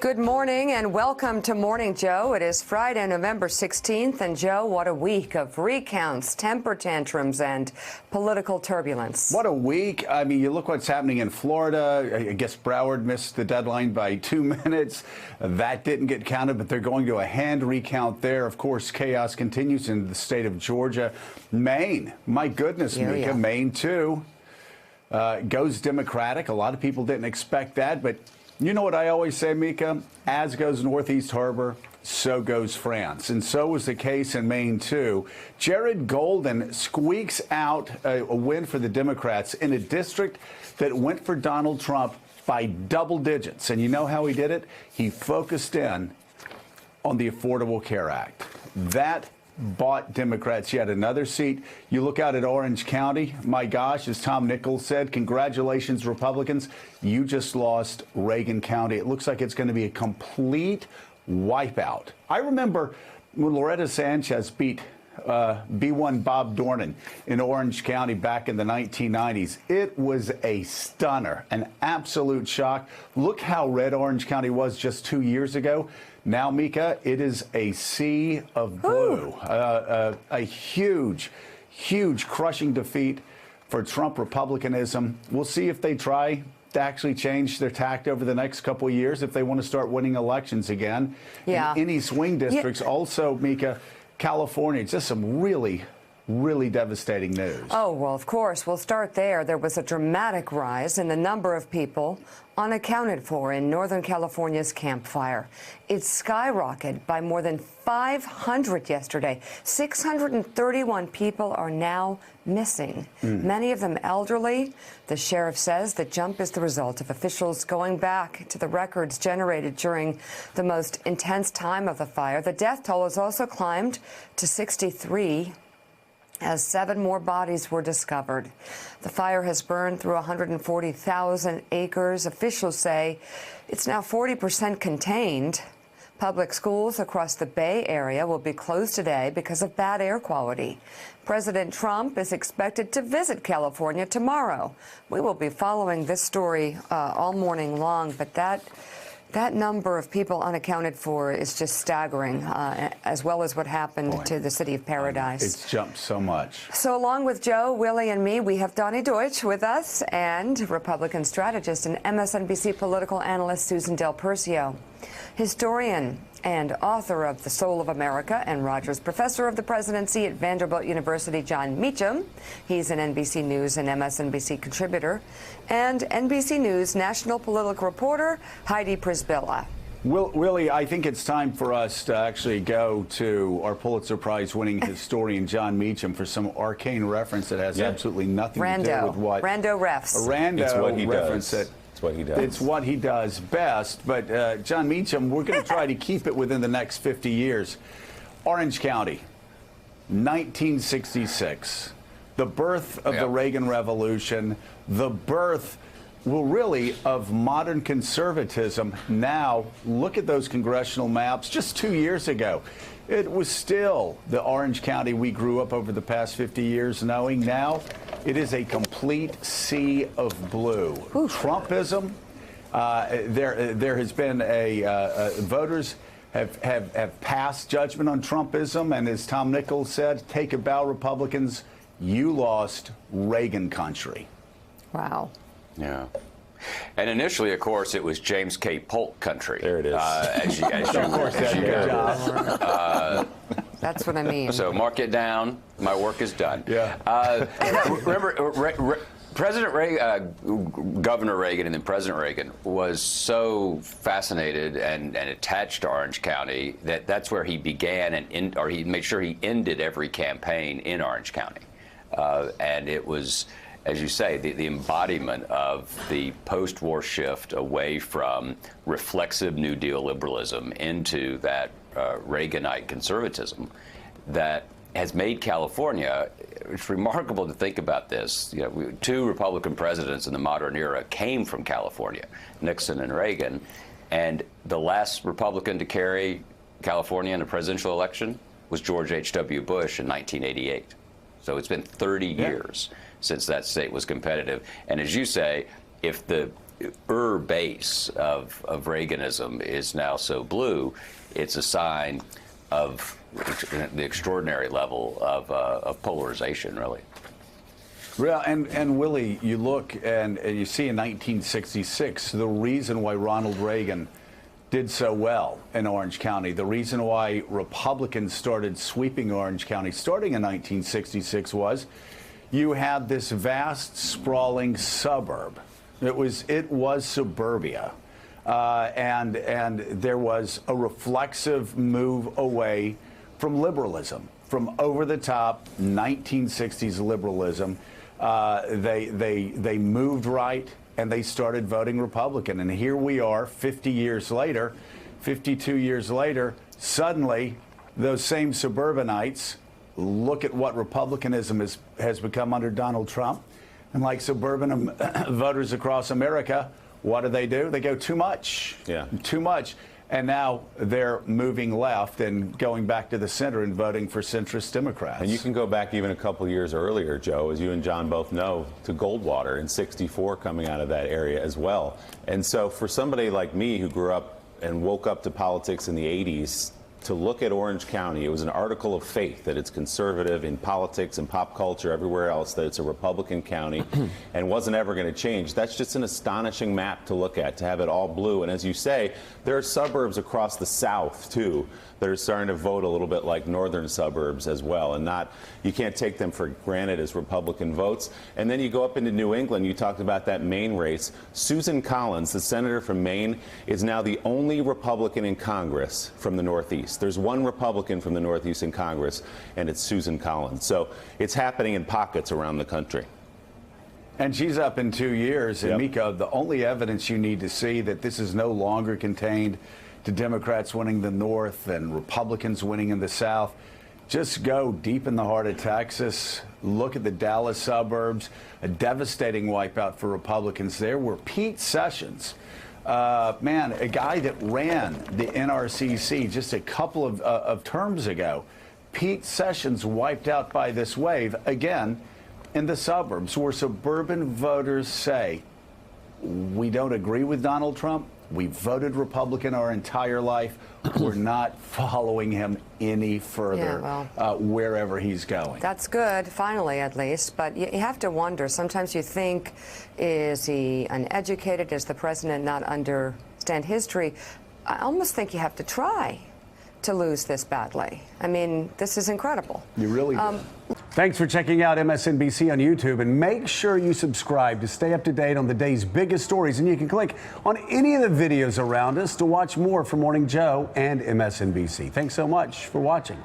Good morning and welcome to Morning Joe. It is Friday, November 16th. And Joe, what a week of recounts, temper tantrums, and political turbulence. What a week. I mean, you look what's happening in Florida. I guess Broward missed the deadline by 2 minutes. That didn't get counted, but they're going to a hand recount there. Of course, chaos continues in the state of Georgia. Maine, my goodness, Mika, Maine too, goes Democratic. A lot of people didn't expect that, but you know what I always say, Mika? As goes Northeast Harbor, so goes France. And so was the case in Maine, too. Jared Golden squeaks out a win for the Democrats in a district that went for Donald Trump by double digits. And you know how he did it? He focused in on the Affordable Care Act. That bought Democrats yet another seat. You look out at Orange County, my gosh, as Tom Nichols said, congratulations, Republicans. You just lost Reagan County. It looks like it's going to be a complete wipeout. I remember when Loretta Sanchez beat B1 Bob Dornan in Orange County back in the 1990s. It was a stunner, an absolute shock. Look how red Orange County was just 2 years ago. Now, Mika, it is a sea of blue. A huge, huge crushing defeat for Trump Republicanism. We'll see if they try to actually change their tact over the next couple of years if they want to start winning elections again. Yeah. In any swing districts. Also, Mika, California, just some really devastating news. Oh, well, of course. We'll start there. There was a dramatic rise in the number of people unaccounted for in Northern California's Camp Fire. It skyrocketed by more than 500 yesterday. 631 people are now missing, many of them elderly. The sheriff says the jump is the result of officials going back to the records generated during the most intense time of the fire. The death toll has also climbed to 63 as 7 more bodies were discovered. The fire has burned through 140,000 acres. Officials say it's now 40% contained. Public schools across the Bay Area will be closed today because of bad air quality. President Trump is expected to visit California tomorrow. We will be following this story all morning long, but that number of people unaccounted for is just staggering, as well as what happened to the city of Paradise. It's jumped so much. So along with Joe, Willie, and me, we have Donnie Deutsch with us and Republican strategist and MSNBC political analyst Susan Del Percio. Historian and author of The Soul of America and Rogers Professor of the Presidency at Vanderbilt University, Jon Meacham. He's an NBC News and MSNBC contributor. And NBC News national political reporter Heidi Przybyla. Willie, I think it's time for us to actually go to our Pulitzer Prize-winning historian Jon Meacham for some arcane reference that has absolutely nothing to do with what... Rando refs. A Rando it's what he reference does. It's what he does. It's what he does best. But Jon Meacham, we're going to try to keep it within the next 50 years. Orange County, 1966. The birth of the Reagan Revolution, the birth, well, really, of modern conservatism. Now, look at those congressional maps. Just 2 years ago, it was still the Orange County we grew up over the past 50 years knowing. Now, it is a complete sea of blue. Trumpism, there has been voters have passed judgment on Trumpism, and as Tom Nichols said, take a bow, Republicans, you lost Reagan country. Wow. Yeah. And initially, of course, it was James K. Polk country. There it is. As you That's what I mean. So mark it down. My work is done. Yeah. Remember, President Reagan, Governor Reagan, and then President Reagan was so fascinated and attached to Orange County that that's where he began or he made sure he ended every campaign in Orange County. And it was, as you say, the embodiment of the post-war shift away from reflexive New Deal liberalism into that Reaganite conservatism that has made California. It's remarkable to think about this. You know, 2 Republican presidents in the modern era came from California, Nixon and Reagan, and the last Republican to carry California in a presidential election was George H.W. Bush in 1988. So it's been 30 years since that state was competitive. And as you say, if the base of Reaganism is now so blue, it's a sign of the extraordinary level of polarization, really. Well, and Willie, you look and you see in 1966 the reason why Ronald Reagan did so well in Orange County, the reason why Republicans started sweeping Orange County starting in 1966 was you had this vast, sprawling suburb. It was suburbia, and there was a reflexive move away from liberalism, from over-the-top 1960s liberalism. They moved right, and they started voting Republican. And here we are 50 years later, 52 years later, suddenly those same suburbanites look at what Republicanism has become under Donald Trump. And like suburban voters across America, what do? They go too much. Yeah. Too much. And now they're moving left and going back to the center and voting for centrist Democrats. And you can go back even a couple years earlier, Joe, as you and John both know, to Goldwater in '64 coming out of that area as well. And so for somebody like me who grew up and woke up to politics in the 80s, to look at Orange County, it was an article of faith that it's conservative in politics and pop culture, everywhere else, that it's a Republican county and wasn't ever going to change. That's just an astonishing map to look at, to have it all blue. And as you say, there are suburbs across the South, too, that are starting to vote a little bit like northern suburbs as well. And you can't take them for granted as Republican votes. And then you go up into New England, you talked about that Maine race. Susan Collins, the senator from Maine, is now the only Republican in Congress from the Northeast. There's one Republican from the Northeast in Congress, and it's Susan Collins. So it's happening in pockets around the country. And she's up in 2 years. And Yep. Mika, the only evidence you need to see that this is no longer contained to Democrats winning the North and Republicans winning in the South, just go deep in the heart of Texas, look at the Dallas suburbs, a devastating wipeout for Republicans there, where Pete Sessions, a guy that ran the NRCC just a couple of terms ago, Pete Sessions wiped out by this wave, again, in the suburbs, where suburban voters say, we don't agree with Donald Trump, we voted Republican our entire life, we're not following him any further wherever he's going. That's good, finally, at least. But you have to wonder, sometimes you think, is he uneducated? Does the president not understand history? I almost think you have to try to lose this badly. I mean, this is incredible. You really do. Thanks for checking out MSNBC on YouTube, and make sure you subscribe to stay up to date on the day's biggest stories. And you can click on any of the videos around us to watch more from Morning Joe and MSNBC. Thanks so much for watching.